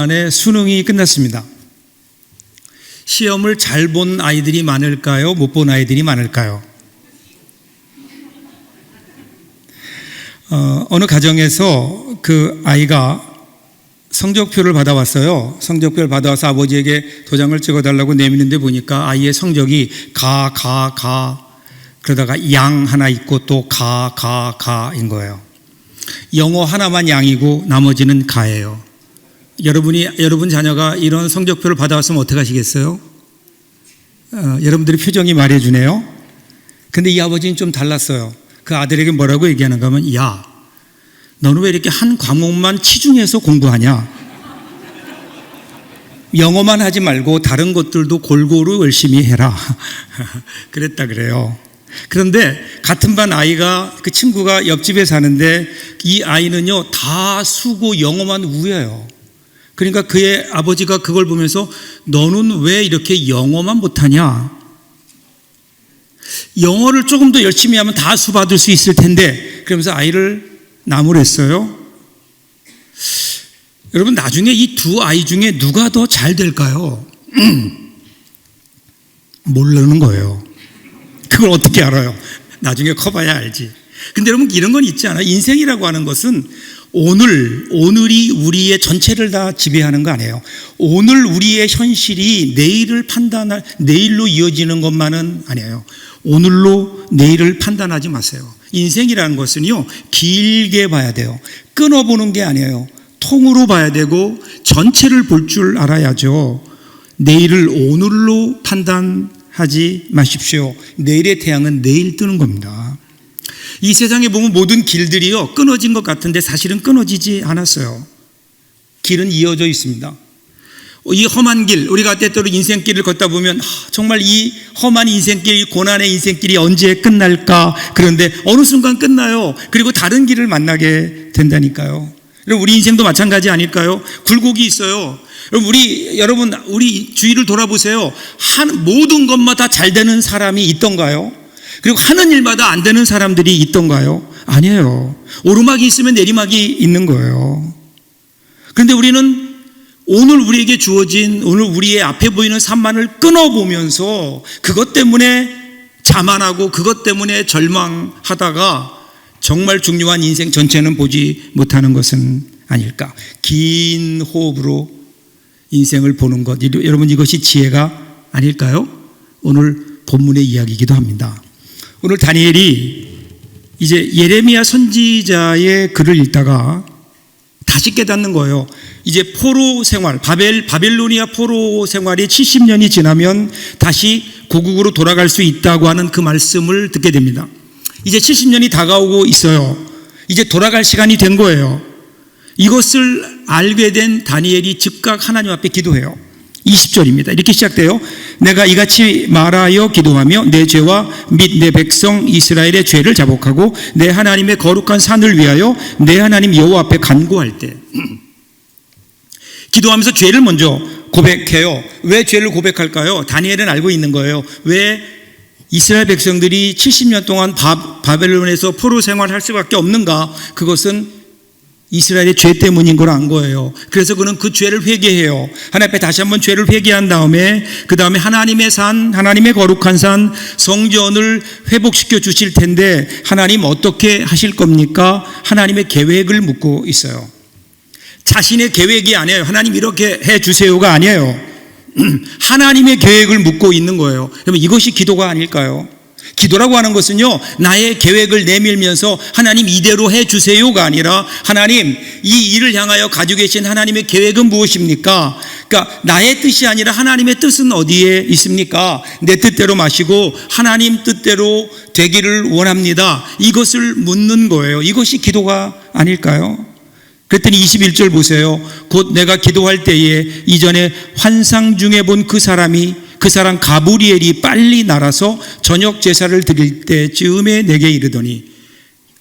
안에 수능이 끝났습니다. 시험을 잘 본 아이들이 많을까요? 못 본 아이들이 많을까요? 어느 가정에서 그 아이가 성적표를 받아왔어요. 성적표를 받아와서 아버지에게 도장을 찍어달라고 내미는데 보니까 아이의 성적이 그러다가 양 하나 있고 또 가인 거예요. 영어 하나만 양이고 나머지는 가예요. 여러분 자녀가 이런 성적표를 받아왔으면 어떻게 하시겠어요? 여러분들의 표정이 말해주네요. 근데 이 아버지는 좀 달랐어요. 그 아들에게 뭐라고 얘기하는가 하면, 야, 너는 왜 이렇게 한 과목만 치중해서 공부하냐? 영어만 하지 말고 다른 것들도 골고루 열심히 해라. 그랬다 그래요. 그런데 같은 반 아이가, 그 친구가 옆집에 사는데 이 아이는요 다 수고 영어만 우겨요. 그러니까 그의 아버지가 그걸 보면서 너는 왜 이렇게 영어만 못하냐? 영어를 조금 더 열심히 하면 다 수 받을 수 있을 텐데, 그러면서 아이를 나무랬어요. 여러분, 나중에 이 두 아이 중에 누가 더 잘 될까요? 모르는 거예요. 그걸 어떻게 알아요? 나중에 커봐야 알지. 근데 여러분, 이런 건 있지 않아요? 인생이라고 하는 것은 오늘이 우리의 전체를 다 지배하는 거 아니에요. 오늘 우리의 현실이 내일로 이어지는 것만은 아니에요. 오늘로 내일을 판단하지 마세요. 인생이라는 것은요, 길게 봐야 돼요. 끊어보는 게 아니에요. 통으로 봐야 되고 전체를 볼 줄 알아야죠. 내일을 오늘로 판단하지 마십시오. 내일의 태양은 내일 뜨는 겁니다. 이 세상에 보면 모든 길들이요 끊어진 것 같은데 사실은 끊어지지 않았어요. 길은 이어져 있습니다. 이 험한 길, 우리가 때때로 인생길을 걷다 보면 정말 이 험한 인생길, 고난의 인생길이 언제 끝날까? 그런데 어느 순간 끝나요. 그리고 다른 길을 만나게 된다니까요. 우리 인생도 마찬가지 아닐까요? 굴곡이 있어요. 여러분 우리 주위를 돌아보세요. 모든 것마다 잘 되는 사람이 있던가요? 그리고 하는 일마다 안 되는 사람들이 있던가요? 아니에요. 오르막이 있으면 내리막이 있는 거예요. 그런데 우리는 오늘 우리에게 주어진, 오늘 우리의 앞에 보이는 산만을 끊어보면서 그것 때문에 자만하고 그것 때문에 절망하다가 정말 중요한 인생 전체는 보지 못하는 것은 아닐까. 긴 호흡으로 인생을 보는 것, 여러분, 이것이 지혜가 아닐까요? 오늘 본문의 이야기이기도 합니다. 오늘 다니엘이 이제 예레미야 선지자의 글을 읽다가 다시 깨닫는 거예요. 이제 포로 생활, 바벨로니아 포로 생활이 70년이 지나면 다시 고국으로 돌아갈 수 있다고 하는 그 말씀을 듣게 됩니다. 이제 70년이 다가오고 있어요. 이제 돌아갈 시간이 된 거예요. 이것을 알게 된 다니엘이 즉각 하나님 앞에 기도해요. 20절입니다. 이렇게 시작돼요. 내가 이같이 말하여 기도하며 내 죄와 및 내 백성 이스라엘의 죄를 자복하고 내 하나님의 거룩한 산을 위하여 내 하나님 여호와 앞에 간구할 때, 기도하면서 죄를 먼저 고백해요. 왜 죄를 고백할까요? 다니엘은 알고 있는 거예요. 왜 이스라엘 백성들이 70년 동안 바벨론에서 포로 생활할 수밖에 없는가? 그것은 이스라엘의 죄 때문인 걸 안 거예요. 그래서 그는 그 죄를 회개해요. 하나님 앞에 다시 한번 죄를 회개한 다음에 그 다음에 하나님의 산, 하나님의 거룩한 산, 성전을 회복시켜 주실 텐데 하나님 어떻게 하실 겁니까? 하나님의 계획을 묻고 있어요. 자신의 계획이 아니에요. 하나님 이렇게 해 주세요가 아니에요. 하나님의 계획을 묻고 있는 거예요. 그러면 이것이 기도가 아닐까요? 기도라고 하는 것은요, 나의 계획을 내밀면서 하나님 이대로 해주세요가 아니라 하나님 이 일을 향하여 가지고 계신 하나님의 계획은 무엇입니까? 그러니까 나의 뜻이 아니라 하나님의 뜻은 어디에 있습니까? 내 뜻대로 마시고 하나님 뜻대로 되기를 원합니다. 이것을 묻는 거예요. 이것이 기도가 아닐까요? 그랬더니 21절 보세요. 곧 내가 기도할 때에 이전에 환상 중에 본 그 사람 가브리엘이 빨리 날아서 저녁 제사를 드릴 때쯤에 내게 이르더니,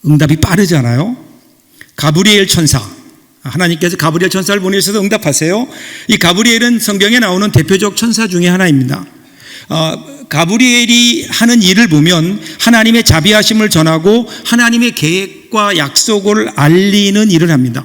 응답이 빠르잖아요. 가브리엘 천사, 하나님께서 가브리엘 천사를 보내셔서 응답하세요. 이 가브리엘은 성경에 나오는 대표적 천사 중에 하나입니다. 가브리엘이 하는 일을 보면 하나님의 자비하심을 전하고 하나님의 계획과 약속을 알리는 일을 합니다.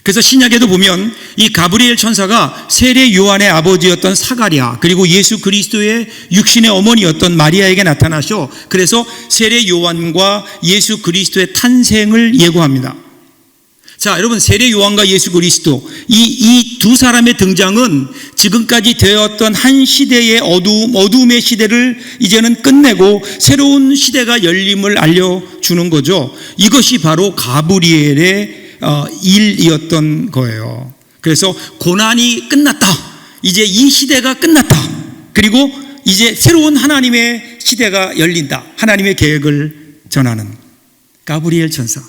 그래서 신약에도 보면 이 가브리엘 천사가 세례 요한의 아버지였던 사가랴, 그리고 예수 그리스도의 육신의 어머니였던 마리아에게 나타나셔 그래서 세례 요한과 예수 그리스도의 탄생을 예고합니다. 자, 여러분, 세례 요한과 예수 그리스도 이 두 사람의 등장은 지금까지 되었던 한 시대의 어둠의 시대를 이제는 끝내고 새로운 시대가 열림을 알려주는 거죠. 이것이 바로 가브리엘의 일이었던 거예요. 그래서 고난이 끝났다. 이제 이 시대가 끝났다. 그리고 이제 새로운 하나님의 시대가 열린다. 하나님의 계획을 전하는 가브리엘 천사.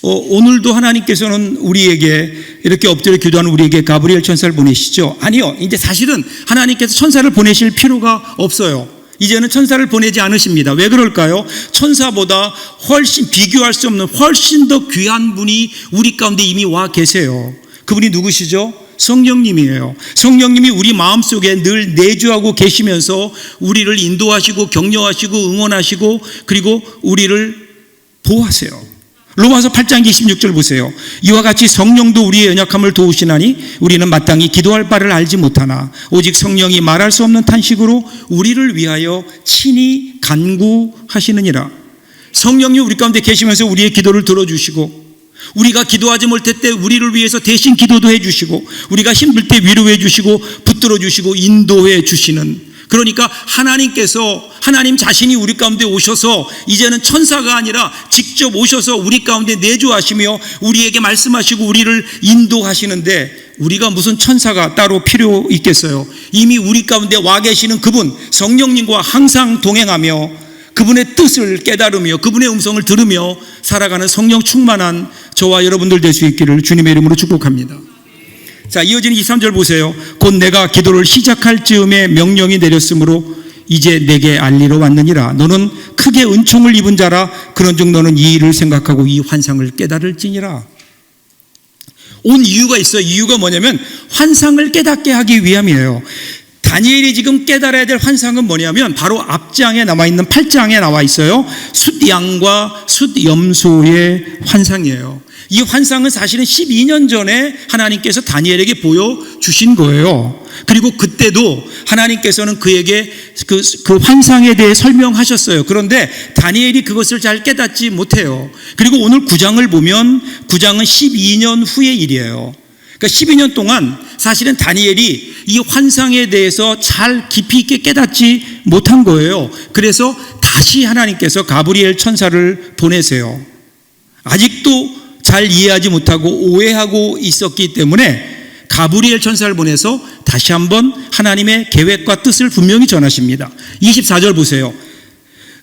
오늘도 하나님께서는 우리에게 이렇게 엎드려 기도하는 우리에게 가브리엘 천사를 보내시죠? 아니요. 이제 사실은 하나님께서 천사를 보내실 필요가 없어요. 이제는 천사를 보내지 않으십니다. 왜 그럴까요? 천사보다 훨씬 비교할 수 없는 훨씬 더 귀한 분이 우리 가운데 이미 와 계세요. 그분이 누구시죠? 성령님이에요. 성령님이 우리 마음속에 늘 내주하고 계시면서 우리를 인도하시고 격려하시고 응원하시고 그리고 우리를 보호하세요. 로마서 8장 26절 보세요. 이와 같이 성령도 우리의 연약함을 도우시나니 우리는 마땅히 기도할 바를 알지 못하나 오직 성령이 말할 수 없는 탄식으로 우리를 위하여 친히 간구하시느니라. 성령이 우리 가운데 계시면서 우리의 기도를 들어주시고 우리가 기도하지 못할 때 우리를 위해서 대신 기도도 해주시고 우리가 힘들 때 위로해 주시고 붙들어 주시고 인도해 주시는, 그러니까 하나님 자신이 우리 가운데 오셔서 이제는 천사가 아니라 직접 오셔서 우리 가운데 내주하시며 우리에게 말씀하시고 우리를 인도하시는데 우리가 무슨 천사가 따로 필요 있겠어요? 이미 우리 가운데 와 계시는 그분 성령님과 항상 동행하며 그분의 뜻을 깨달으며 그분의 음성을 들으며 살아가는 성령 충만한 저와 여러분들 될 수 있기를 주님의 이름으로 축복합니다. 자, 이어지는 23절 보세요. 곧 내가 기도를 시작할 즈음에 명령이 내렸으므로 이제 내게 알리러 왔느니라. 너는 크게 은총을 입은 자라. 그런즉 너는 이 일을 생각하고 이 환상을 깨달을지니라. 온 이유가 있어요. 이유가 뭐냐면 환상을 깨닫게 하기 위함이에요. 다니엘이 지금 깨달아야 될 환상은 뭐냐면 바로 앞장에 남아있는 8장에 나와 있어요. 숫양과 숫염소의 환상이에요. 이 환상은 사실은 12년 전에 하나님께서 다니엘에게 보여주신 거예요. 그리고 그때도 하나님께서는 그에게 그 환상에 대해 설명하셨어요. 그런데 다니엘이 그것을 잘 깨닫지 못해요. 그리고 오늘 9장을 보면 9장은 12년 후의 일이에요. 그러니까 12년 동안 사실은 다니엘이 이 환상에 대해서 잘 깊이 있게 깨닫지 못한 거예요. 그래서 다시 하나님께서 가브리엘 천사를 보내세요. 아직도 잘 이해하지 못하고 오해하고 있었기 때문에 가브리엘 천사를 보내서 다시 한번 하나님의 계획과 뜻을 분명히 전하십니다. 24절 보세요.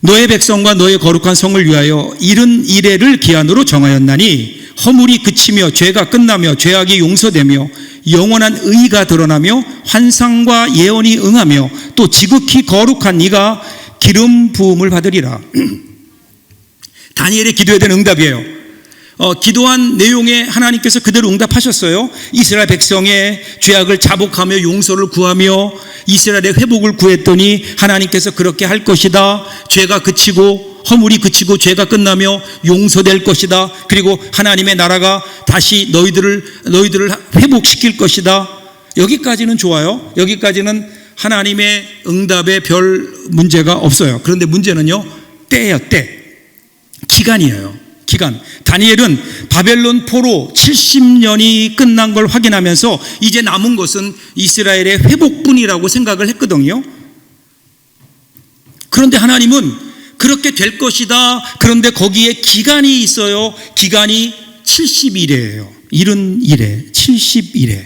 너의 백성과 너의 거룩한 성을 위하여 70일을 기한으로 정하였나니 허물이 그치며 죄가 끝나며 죄악이 용서되며 영원한 의가 드러나며 환상과 예언이 응하며 또 지극히 거룩한 이가 기름 부음을 받으리라. 다니엘의 기도에 대한 응답이에요. 기도한 내용에 하나님께서 그대로 응답하셨어요. 이스라엘 백성의 죄악을 자복하며 용서를 구하며 이스라엘의 회복을 구했더니 하나님께서 그렇게 할 것이다. 죄가 그치고 허물이 그치고 죄가 끝나며 용서될 것이다. 그리고 하나님의 나라가 다시 너희들을 회복시킬 것이다. 여기까지는 좋아요. 여기까지는 하나님의 응답에 별 문제가 없어요. 그런데 문제는요, 때예요. 때. 기간이에요. 기간. 다니엘은 바벨론 포로 70년이 끝난 걸 확인하면서 이제 남은 것은 이스라엘의 회복뿐이라고 생각을 했거든요. 그런데 하나님은 그렇게 될 것이다. 그런데 거기에 기간이 있어요. 기간이 70일이에요. 70일에 70일에.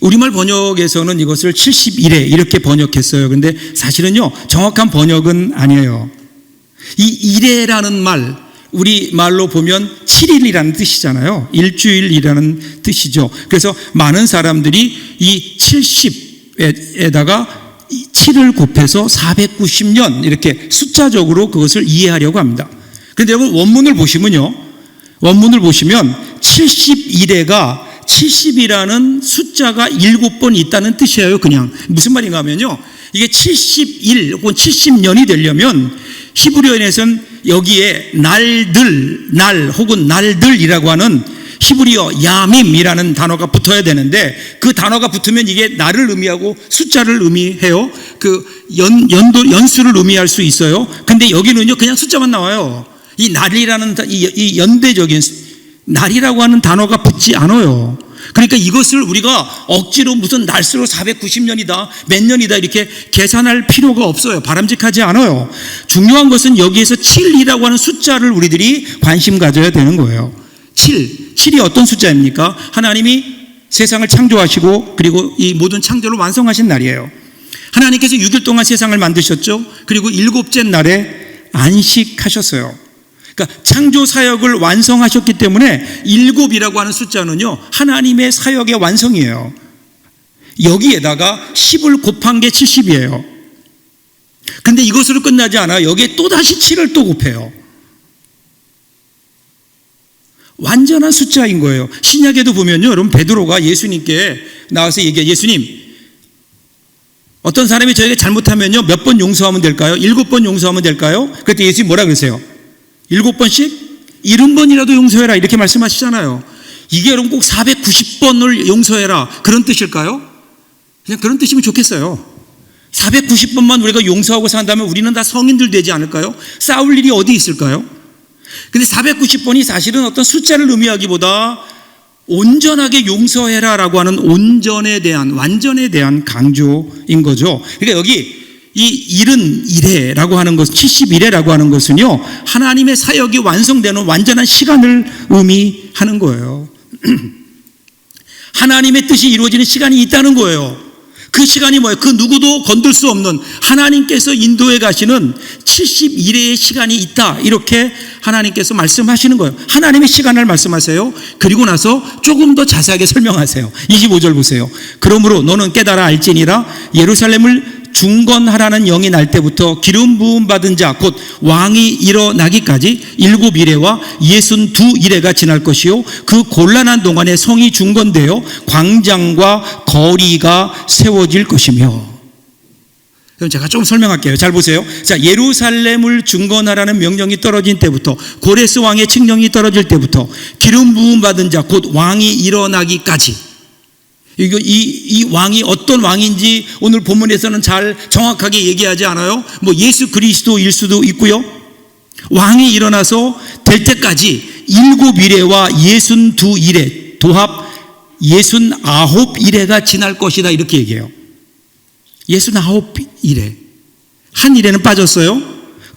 우리말 번역에서는 이것을 70일에 이렇게 번역했어요. 그런데 사실은요, 정확한 번역은 아니에요. 이 일에라는 말, 우리 말로 보면 7일이라는 뜻이잖아요. 일주일이라는 뜻이죠. 그래서 많은 사람들이 이 70에다가 7을 곱해서 490년 이렇게 숫자적으로 그것을 이해하려고 합니다. 그런데 여러분 원문을 보시면 71회가 70이라는 숫자가 7번 있다는 뜻이에요. 그냥 무슨 말인가 하면요, 이게 71 혹은 70년이 되려면 히브리어에서는 여기에 날 혹은 날들이라고 하는 히브리어 야밈이라는 단어가 붙어야 되는데 그 단어가 붙으면 이게 날을 의미하고 숫자를 의미해요. 그 연수를 의미할 수 있어요. 근데 여기는요 그냥 숫자만 나와요. 이 날이라는 이 연대적인 날이라고 하는 단어가 붙지 않아요. 그러니까 이것을 우리가 억지로 무슨 날수로 490년이다 몇 년이다 이렇게 계산할 필요가 없어요. 바람직하지 않아요. 중요한 것은 여기에서 7이라고 하는 숫자를 우리들이 관심 가져야 되는 거예요. 7이 어떤 숫자입니까? 하나님이 세상을 창조하시고 그리고 이 모든 창조를 완성하신 날이에요. 하나님께서 6일 동안 세상을 만드셨죠. 그리고 7째 날에 안식하셨어요. 그러니까 창조 사역을 완성하셨기 때문에 7이라고 하는 숫자는요 하나님의 사역의 완성이에요. 여기에다가 10을 곱한 게 70이에요. 근데 이것으로 끝나지 않아요. 여기에 또다시 7을 또 곱해요. 완전한 숫자인 거예요. 신약에도 보면요 여러분 베드로가 예수님께 나와서 얘기해요. 예수님, 어떤 사람이 저에게 잘못하면요 몇 번 용서하면 될까요? 7번 용서하면 될까요? 그때 예수님이 뭐라 그러세요? 7번씩? 70번이라도 용서해라 이렇게 말씀하시잖아요. 이게 여러분 꼭 490번을 용서해라 그런 뜻일까요? 그냥 그런 뜻이면 좋겠어요. 490번만 우리가 용서하고 산다면 우리는 다 성인들 되지 않을까요? 싸울 일이 어디 있을까요? 근데 490번이 사실은 어떤 숫자를 의미하기보다 온전하게 용서해라 라고 하는 온전에 대한, 완전에 대한 강조인 거죠. 그러니까 여기 이 71회라고 하는 것은 71회라고 하는 것은요 하나님의 사역이 완성되는 완전한 시간을 의미하는 거예요. 하나님의 뜻이 이루어지는 시간이 있다는 거예요. 그 시간이 뭐예요? 그 누구도 건들 수 없는 하나님께서 인도해 가시는 71회의 시간이 있다 이렇게 하나님께서 말씀하시는 거예요. 하나님의 시간을 말씀하세요. 그리고 나서 조금 더 자세하게 설명하세요. 25절 보세요. 그러므로 너는 깨달아 알지니라 예루살렘을 중건하라는 영이 날 때부터 기름 부음 받은 자 곧 왕이 일어나기까지 7일에와 62일에가 지날 것이요 그 곤란한 동안에 성이 중건되어 광장과 거리가 세워질 것이며. 그럼 제가 좀 설명할게요. 잘 보세요. 자, 예루살렘을 중건하라는 명령이 떨어진 때부터 고레스 왕의 칙령이 떨어질 때부터 기름 부음 받은 자 곧 왕이 일어나기까지, 이 왕이 어떤 왕인지 오늘 본문에서는 잘 정확하게 얘기하지 않아요. 뭐 예수 그리스도일 수도 있고요. 왕이 일어나서 될 때까지 7일에와 62일에 도합 69일에가 지날 것이다 이렇게 얘기해요. 69일에 한 일에는 빠졌어요.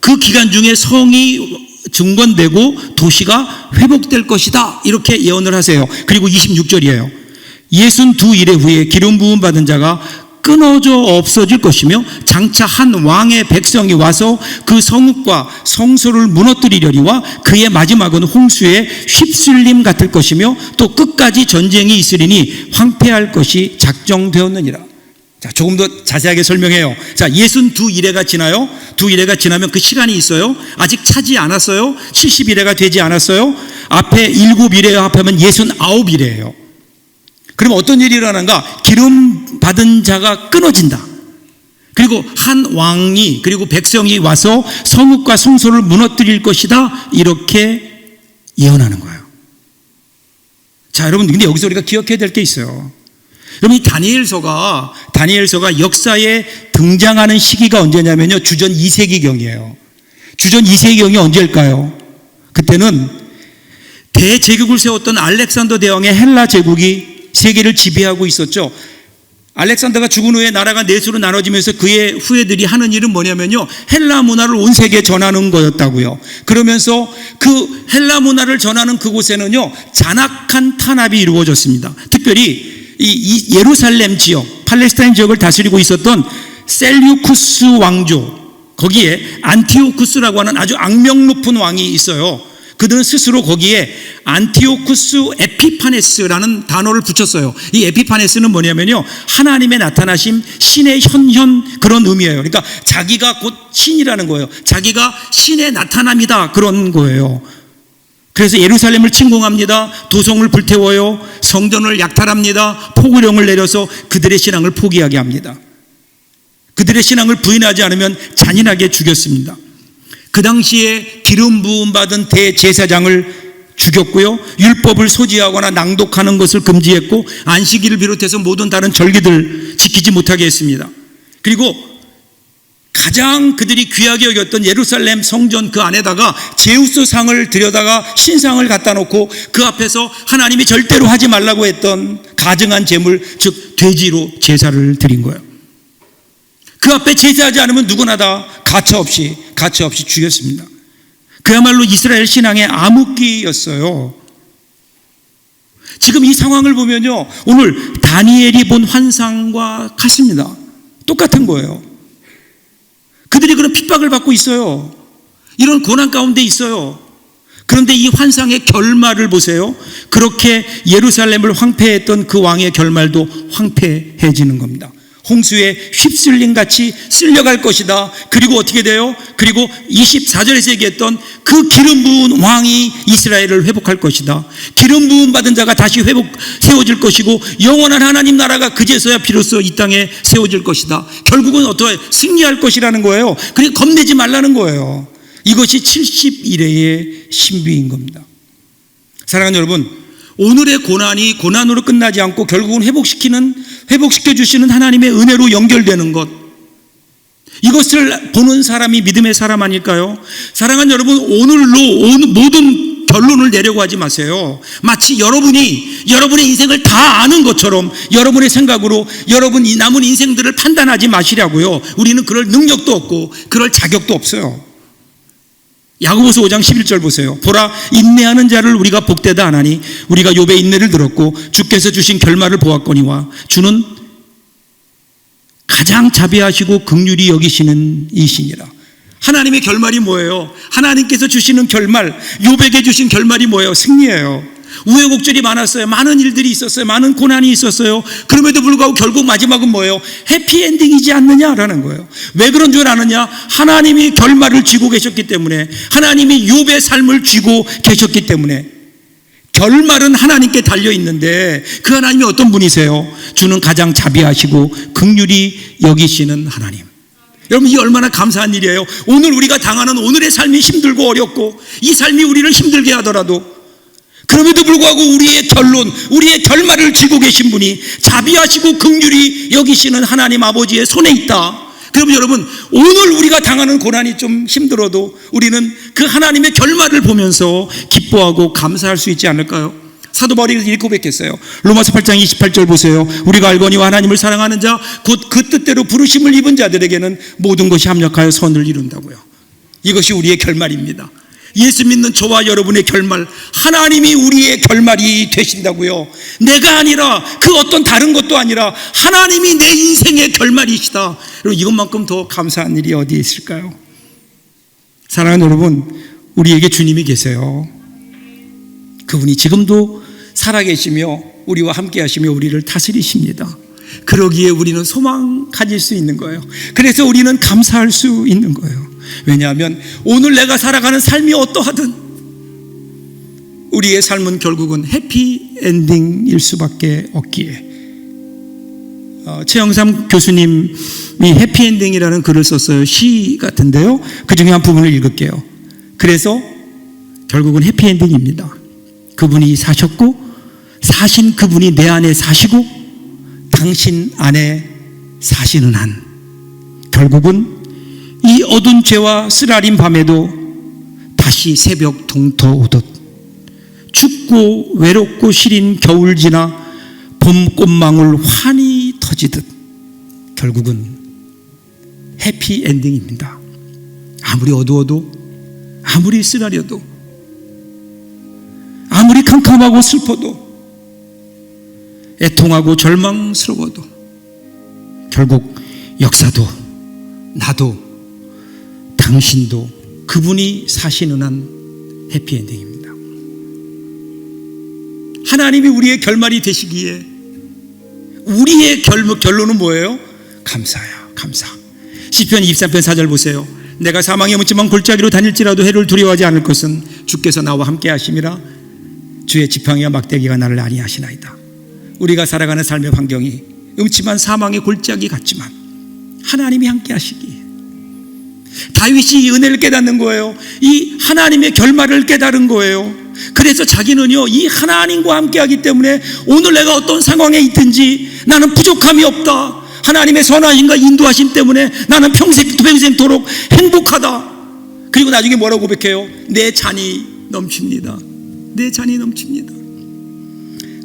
그 기간 중에 성이 중건되고 도시가 회복될 것이다 이렇게 예언을 하세요. 그리고 26절이에요. 62일의 후에 기름 부음 받은 자가 끊어져 없어질 것이며 장차 한 왕의 백성이 와서 그 성읍과 성소를 무너뜨리려니와 그의 마지막은 홍수에 휩쓸림 같을 것이며 또 끝까지 전쟁이 있으리니 황폐할 것이 작정되었느니라. 자, 조금 더 자세하게 설명해요. 자, 62일에가 지나요. 2일에가 지나면 그 시간이 있어요. 아직 차지 않았어요. 70일에가 되지 않았어요. 앞에 7일에 합하면 69일이에요. 그럼 어떤 일이 일어나는가? 기름 받은 자가 끊어진다. 그리고 한 왕이 그리고 백성이 와서 성읍과 성소를 무너뜨릴 것이다 이렇게 예언하는 거예요. 자, 여러분, 근데 여기서 우리가 기억해야 될 게 있어요. 여러분, 이 다니엘서가 역사에 등장하는 시기가 언제냐면요 주전 2세기경이에요. 주전 2세기경이 언제일까요? 그때는 대제국을 세웠던 알렉산더 대왕의 헬라 제국이 세계를 지배하고 있었죠. 알렉산더가 죽은 후에 나라가 넷으로 나눠지면서 그의 후예들이 하는 일은 뭐냐면요 헬라 문화를 온 세계에 전하는 거였다고요. 그러면서 그 헬라 문화를 전하는 그곳에는요 잔악한 탄압이 이루어졌습니다. 특별히 이 예루살렘 지역, 팔레스타인 지역을 다스리고 있었던 셀류쿠스 왕조, 거기에 안티오쿠스라고 하는 아주 악명 높은 왕이 있어요. 그들은 스스로 거기에 안티오쿠스 에피파네스라는 단어를 붙였어요. 이 에피파네스는 뭐냐면요 하나님의 나타나심, 신의 현현 그런 의미예요. 그러니까 자기가 곧 신이라는 거예요. 자기가 신의 나타남이다 그런 거예요. 그래서 예루살렘을 침공합니다. 도성을 불태워요. 성전을 약탈합니다. 포구령을 내려서 그들의 신앙을 포기하게 합니다. 그들의 신앙을 부인하지 않으면 잔인하게 죽였습니다. 그 당시에 기름 부음 받은 대제사장을 죽였고요. 율법을 소지하거나 낭독하는 것을 금지했고 안식일을 비롯해서 모든 다른 절기들 지키지 못하게 했습니다. 그리고 가장 그들이 귀하게 여겼던 예루살렘 성전 그 안에다가 제우스 상을 들여다가 신상을 갖다 놓고 그 앞에서 하나님이 절대로 하지 말라고 했던 가증한 제물, 즉 돼지로 제사를 드린 거예요. 그 앞에 제사하지 않으면 누구나 다 가차없이 죽였습니다. 그야말로 이스라엘 신앙의 암흑기였어요. 지금 이 상황을 보면요, 오늘 다니엘이 본 환상과 같습니다. 똑같은 거예요. 그들이 그런 핍박을 받고 있어요. 이런 고난 가운데 있어요. 그런데 이 환상의 결말을 보세요. 그렇게 예루살렘을 황폐했던 그 왕의 결말도 황폐해지는 겁니다. 홍수에 휩쓸린 같이 쓸려갈 것이다. 그리고 어떻게 돼요? 그리고 24절에서 얘기했던 그 기름 부은 왕이 이스라엘을 회복할 것이다. 기름 부은 받은 자가 다시 세워질 것이고 영원한 하나님 나라가 그제서야 비로소 이 땅에 세워질 것이다. 결국은 어떻게 승리할 것이라는 거예요. 그러니까 겁내지 말라는 거예요. 이것이 70일의 신비인 겁니다. 사랑하는 여러분, 오늘의 고난이 고난으로 끝나지 않고 결국은 회복시켜 주시는 하나님의 은혜로 연결되는 것, 이것을 보는 사람이 믿음의 사람 아닐까요? 사랑하는 여러분, 오늘 모든 결론을 내려고 하지 마세요. 마치 여러분의 인생을 다 아는 것처럼 여러분의 생각으로 여러분 남은 인생들을 판단하지 마시라고요. 우리는 그럴 능력도 없고 그럴 자격도 없어요. 야고보서 5장 11절 보세요. 보라, 인내하는 자를 우리가 복되다 하나니 우리가 욥의 인내를 들었고 주께서 주신 결말을 보았거니와 주는 가장 자비하시고 긍휼히 여기시는 이시니라. 하나님의 결말이 뭐예요? 하나님께서 주시는 결말, 욥에게 주신 결말이 뭐예요? 승리예요. 우여곡절이 많았어요. 많은 일들이 있었어요. 많은 고난이 있었어요. 그럼에도 불구하고 결국 마지막은 뭐예요? 해피엔딩이지 않느냐라는 거예요. 왜 그런 줄 아느냐? 하나님이 결말을 쥐고 계셨기 때문에, 하나님이 욥의 삶을 쥐고 계셨기 때문에. 결말은 하나님께 달려있는데 그 하나님이 어떤 분이세요? 주는 가장 자비하시고 긍휼히 여기시는 하나님. 여러분, 이 얼마나 감사한 일이에요. 오늘 우리가 당하는 오늘의 삶이 힘들고 어렵고 이 삶이 우리를 힘들게 하더라도 그럼에도 불구하고 우리의 결론, 우리의 결말을 쥐고 계신 분이 자비하시고 긍휼히 여기시는 하나님 아버지의 손에 있다. 그러면 여러분, 오늘 우리가 당하는 고난이 좀 힘들어도 우리는 그 하나님의 결말을 보면서 기뻐하고 감사할 수 있지 않을까요? 사도 바울이 이렇게 고백했어요. 로마서 8장 28절 보세요. 우리가 알거니와 하나님을 사랑하는 자 곧 그 뜻대로 부르심을 입은 자들에게는 모든 것이 합력하여 선을 이룬다고요. 이것이 우리의 결말입니다. 예수 믿는 저와 여러분의 결말, 하나님이 우리의 결말이 되신다고요. 내가 아니라 그 어떤 다른 것도 아니라 하나님이 내 인생의 결말이시다. 여러분, 이것만큼 더 감사한 일이 어디에 있을까요? 사랑하는 여러분, 우리에게 주님이 계세요. 그분이 지금도 살아계시며 우리와 함께 하시며 우리를 다스리십니다. 그러기에 우리는 소망 가질 수 있는 거예요. 그래서 우리는 감사할 수 있는 거예요. 왜냐하면 오늘 내가 살아가는 삶이 어떠하든 우리의 삶은 결국은 해피엔딩일 수밖에 없기에, 최영삼 교수님이 해피엔딩이라는 글을 썼어요. 시 같은데요, 그 중에 한 부분을 읽을게요. 그래서 결국은 해피엔딩입니다. 그분이 사셨고 사신 그분이 내 안에 사시고 당신 안에 사시는 한 결국은 이 어두운 죄와 쓰라린 밤에도 다시 새벽 동터 오듯, 춥고 외롭고 시린 겨울 지나 봄꽃망울 환히 터지듯 결국은 해피엔딩입니다. 아무리 어두워도, 아무리 쓰라려도, 아무리 캄캄하고 슬퍼도, 애통하고 절망스러워도 결국 역사도 나도 당신도 그분이 사시는 한 해피엔딩입니다. 하나님이 우리의 결말이 되시기에 우리의 결론은 뭐예요? 감사야, 감사. 시편 23편 4절 보세요. 내가 사망의 묻지만 골짜기로 다닐지라도 해를 두려워하지 않을 것은 주께서 나와 함께 하심이라. 주의 지팡이와 막대기가 나를 안위하시나이다. 우리가 살아가는 삶의 환경이 음침한 사망의 골짜기 같지만 하나님이 함께 하시기에, 다윗이 이 은혜를 깨닫는 거예요. 이 하나님의 결말을 깨달은 거예요. 그래서 자기는요, 이 하나님과 함께하기 때문에 오늘 내가 어떤 상황에 있든지 나는 부족함이 없다. 하나님의 선하심과 인도하심 때문에 나는 평생토록 행복하다. 그리고 나중에 뭐라고 고백해요? 내 잔이 넘칩니다. 내 잔이 넘칩니다.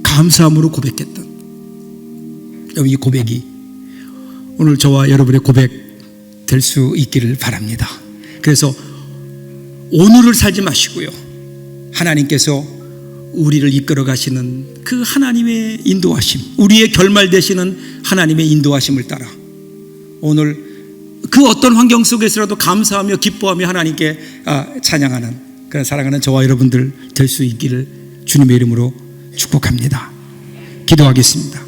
감사함으로 고백했던 이 고백이 오늘 저와 여러분의 고백 될 수 있기를 바랍니다. 그래서 오늘을 살지 마시고요, 하나님께서 우리를 이끌어 가시는 그 하나님의 인도하심, 우리의 결말 되시는 하나님의 인도하심을 따라 오늘 그 어떤 환경 속에서라도 감사하며 기뻐하며 하나님께 찬양하는 그런 사랑하는 저와 여러분들 될 수 있기를 주님의 이름으로 축복합니다. 기도하겠습니다.